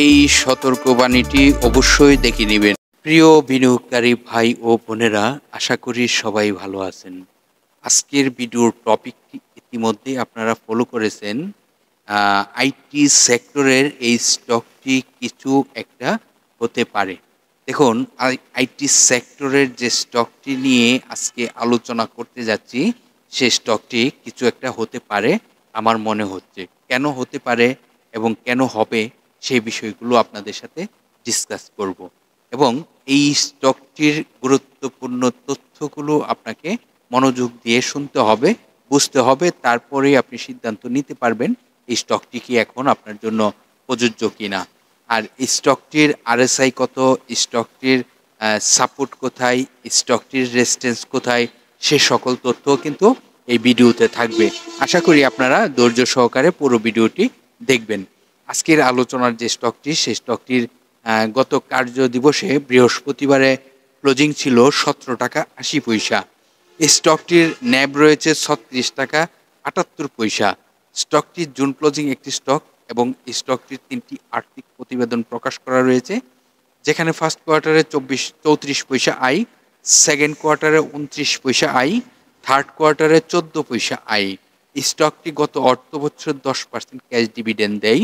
এই সতর্কবাণীটি অবশ্যই দেখে নেবেন। প্রিয় বিনিয়োগকারী ভাই ও বোনেরা, আশা করি সবাই ভালো আছেন। আজকের ভিডিওর টপিকটি ইতিমধ্যে আপনারা ফলো করেছেন। আইটি সেক্টরের এই স্টকটি কিছু একটা হতে পারে। দেখুন, আইটি সেক্টরের যে স্টকটি নিয়ে আজকে আলোচনা করতে যাচ্ছি, সে স্টকটি কিছু একটা হতে পারে আমার মনে হচ্ছে। কেন হতে পারে এবং কেন হবে, সেই বিষয়গুলো আপনাদের সাথে ডিসকাস করব। এবং এই স্টকটির গুরুত্বপূর্ণ তথ্যগুলো আপনাকে মনোযোগ দিয়ে শুনতে হবে, বুঝতে হবে, তারপরেই আপনি সিদ্ধান্ত নিতে পারবেন এই স্টকটি কি এখন আপনার জন্য প্রযোজ্য কিনা। আর স্টকটির আরএসআই কত, স্টকটির সাপোর্ট কোথায়, স্টকটির রেজিস্ট্যান্স কোথায়, সে সকল তথ্য কিন্তু এই ভিডিওতে থাকবে। আশা করি আপনারা ধৈর্য সহকারে পুরো ভিডিওটি দেখবেন। আজকের আলোচনার যে স্টকটি, সেই স্টকটির গত কার্য দিবসে বৃহস্পতিবারে ক্লোজিং ছিল 17 টাকা 80 পয়সা। এই স্টকটির ন্যাব রয়েছে 36 টাকা 78 পয়সা। স্টকটি জুন ক্লোজিং একটি স্টক এবং স্টকটির 3টি আর্থিক প্রতিবেদন প্রকাশ করা রয়েছে, যেখানে ফার্স্ট কোয়ার্টারে 34 পয়সা আয়, সেকেন্ড কোয়ার্টারে 29 পয়সা আয়, থার্ড কোয়ার্টারে 14 পয়সা আয়। স্টকটি গত অর্থ বছর 10% ক্যাশ ডিভিডেন্ড দেয়।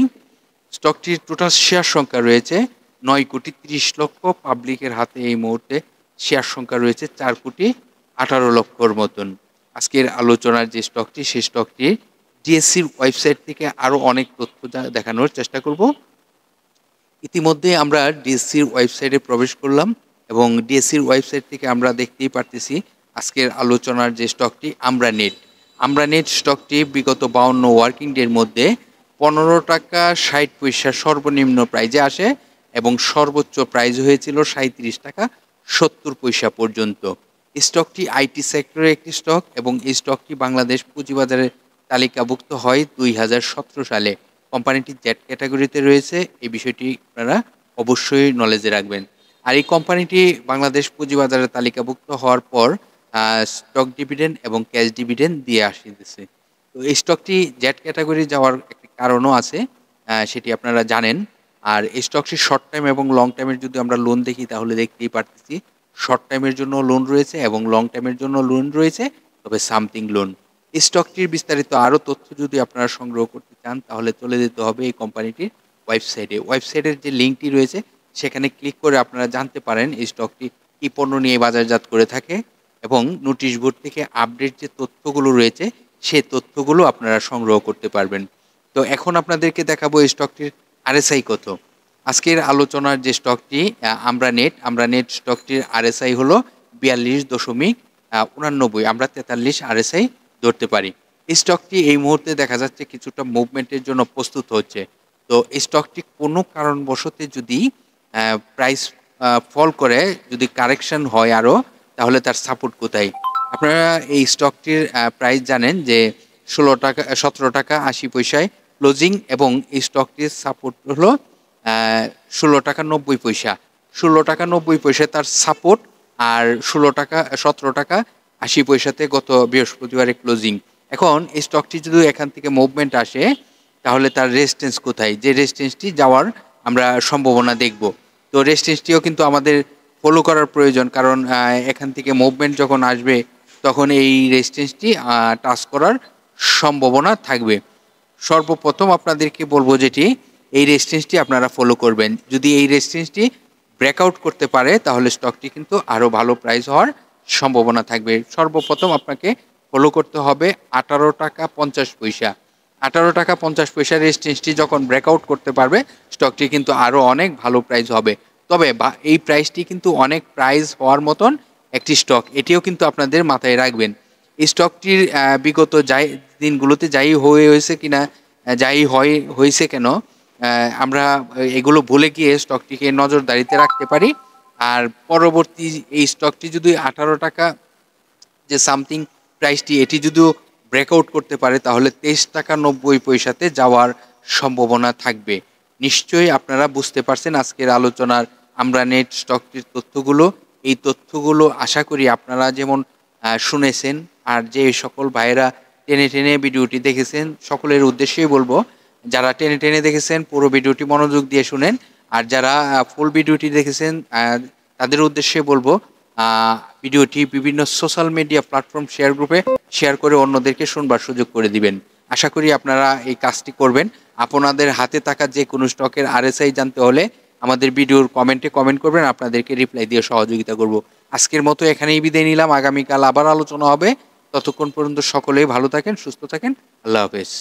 স্টকটির টোটাল শেয়ার সংখ্যা রয়েছে 9,30,00,000। পাবলিকের হাতে এই মুহূর্তে শেয়ার সংখ্যা রয়েছে 4,18,00,000-র মতন। আজকের আলোচনার যে স্টকটি, সেই স্টকটি ডিএসসির ওয়েবসাইট থেকে আরও অনেক তথ্য দেখানোর চেষ্টা করব। ইতিমধ্যে আমরা ডিএসসির ওয়েবসাইটে প্রবেশ করলাম এবং ডিএসসির ওয়েবসাইট থেকে আমরা দেখতেই পারতেছি আজকের আলোচনার যে স্টকটি আমরা নেট স্টকটি বিগত 52 ওয়ার্কিং ডের মধ্যে 15 টাকা 60 পয়সা সর্বনিম্ন প্রাইজে আসে এবং সর্বোচ্চ প্রাইজ হয়েছিল 37 টাকা 70 পয়সা পর্যন্ত। স্টকটি আইটি সেক্টরের একটি স্টক এবং এই স্টকটি বাংলাদেশ পুঁজিবাজারে তালিকাভুক্ত হয় 2017 সালে। কোম্পানিটি জেড ক্যাটাগরিতে রয়েছে, এই বিষয়টি আপনারা অবশ্যই নলেজে রাখবেন। আর এই কোম্পানিটি বাংলাদেশ পুঁজিবাজারে তালিকাভুক্ত হওয়ার পর স্টক ডিভিডেন্ড এবং ক্যাশ ডিভিডেন্ড দিয়ে আসতেছে। তো এই স্টকটি জেড ক্যাটাগরি যাওয়ার একটি কারণও আছে, সেটি আপনারা জানেন। আর এই স্টকটি শর্ট টাইম এবং লং টাইমের যদি আমরা লোন দেখি, তাহলে দেখতেই পারতেছি শর্ট টাইমের জন্য লোন রয়েছে এবং লং টাইমের জন্য লোন রয়েছে, তবে সামথিং লোন। স্টকটির বিস্তারিত আরও তথ্য যদি আপনারা সংগ্রহ করতে চান, তাহলে চলে যেতে হবে এই কোম্পানিটির ওয়েবসাইটের যে লিঙ্কটি রয়েছে, সেখানে ক্লিক করে আপনারা জানতে পারেন এই স্টকটি কী পণ্য নিয়ে বাজারজাত করে থাকে এবং নোটিশ বোর্ড থেকে আপডেট যে তথ্যগুলো রয়েছে, সেই তথ্যগুলো আপনারা সংগ্রহ করতে পারবেন। তো এখন আপনাদেরকে দেখাবো এই স্টকটির আরএসআই কত। আজকের আলোচনার যে স্টকটি আমরা নেট স্টকটির আরএসআই হলো 42.89, আমরা 43 আরএসআই ধরতে পারি। এই স্টকটি এই মুহূর্তে দেখা যাচ্ছে কিছুটা মুভমেন্টের জন্য প্রস্তুত হচ্ছে। তো এই স্টকটি কোনো কারণবশত যদি প্রাইস ফল করে, যদি কারেকশন হয় আরও, তাহলে তার সাপোর্ট কোথায়? আপনারা এই স্টকটির প্রাইস জানেন যে 17 টাকা 80 পয়সায় ক্লোজিং এবং এই স্টকটির সাপোর্ট হলো 16 টাকা 90 পয়সা। 16 টাকা 90 পয়সা তার সাপোর্ট, আর 17 টাকা 80 পয়সাতে গত বৃহস্পতিবারে ক্লোজিং। এখন এই স্টকটি যদি এখান থেকে মুভমেন্ট আসে, তাহলে তার রেজিস্ট্যান্স কোথায়, যে রেজিস্ট্যান্সটি যাওয়ার আমরা সম্ভাবনা দেখব। তো রেজিস্ট্যান্সটিও কিন্তু আমাদের ফলো করার প্রয়োজন, কারণ এখান থেকে মুভমেন্ট যখন আসবে, তখন এই রেজিস্ট্যান্সটি টাচ করার সম্ভাবনা থাকবে। সর্বপ্রথম আপনাদেরকে বলবো যেটি, এই রেজিস্ট্যান্সটি আপনারা ফলো করবেন। যদি এই রেজিস্ট্যান্সটি ব্রেকআউট করতে পারে, তাহলে স্টকটি কিন্তু আরও ভালো প্রাইস হওয়ার সম্ভাবনা থাকবে। সর্বপ্রথম আপনাকে ফলো করতে হবে 18 টাকা 50 পয়সা। 18 টাকা 50 পয়সা রেজিস্ট্যান্সটি যখন ব্রেকআউট করতে পারবে, স্টকটি কিন্তু আরও অনেক ভালো প্রাইস হবে। তবে এই প্রাইসটি কিন্তু অনেক প্রাইস হওয়ার মতন একটি স্টক, এটিও কিন্তু আপনাদের মাথায় রাখবেন। এই স্টকটির বিগত দিনগুলোতে হয়েছে কেন, আমরা এগুলো ভুলে গিয়ে স্টকটিকে নজরদারিতে রাখতে পারি। আর পরবর্তী এই স্টকটি যদি 18 টাকা যে সামথিং প্রাইসটি, এটি যদি ব্রেকআউট করতে পারে, তাহলে 23 টাকা 90 পয়সাতে যাওয়ার সম্ভাবনা থাকবে। নিশ্চয়ই আপনারা বুঝতে পারছেন আজকের আলোচনার আমরা নেট স্টকটির তথ্যগুলো। এই তথ্যগুলো আশা করি আপনারা যেমন শুনেছেন, আর যে সকল ভাইয়েরা টেনে টেনে ভিডিওটি দেখেছেন, সকলের উদ্দেশ্যেই বলবো যারা টেনে টেনে দেখেছেন পুরো ভিডিওটি মনোযোগ দিয়ে শুনেন, আর যারা ফুল ভিডিওটি দেখেছেন তাদের উদ্দেশ্যে বলবো ভিডিওটি বিভিন্ন সোশ্যাল মিডিয়া প্ল্যাটফর্ম গ্রুপে শেয়ার করে অন্যদেরকে শুনবার সুযোগ করে দিবেন। আশা করি আপনারা এই কাজটি করবেন। আপনাদের হাতে থাকা যে কোনো স্টকের RSI জানতে হলে আমাদের ভিডিওর কমেন্টে কমেন্ট করবেন, আপনাদেরকে রিপ্লাই দিয়ে সহযোগিতা করব। আজকের মতো এখানেই বিদায় নিলাম, আগামীকাল আবার আলোচনা হবে। ততক্ষণ পর্যন্ত সকলেই ভালো থাকেন, সুস্থ থাকেন। আল্লাহ হাফেজ।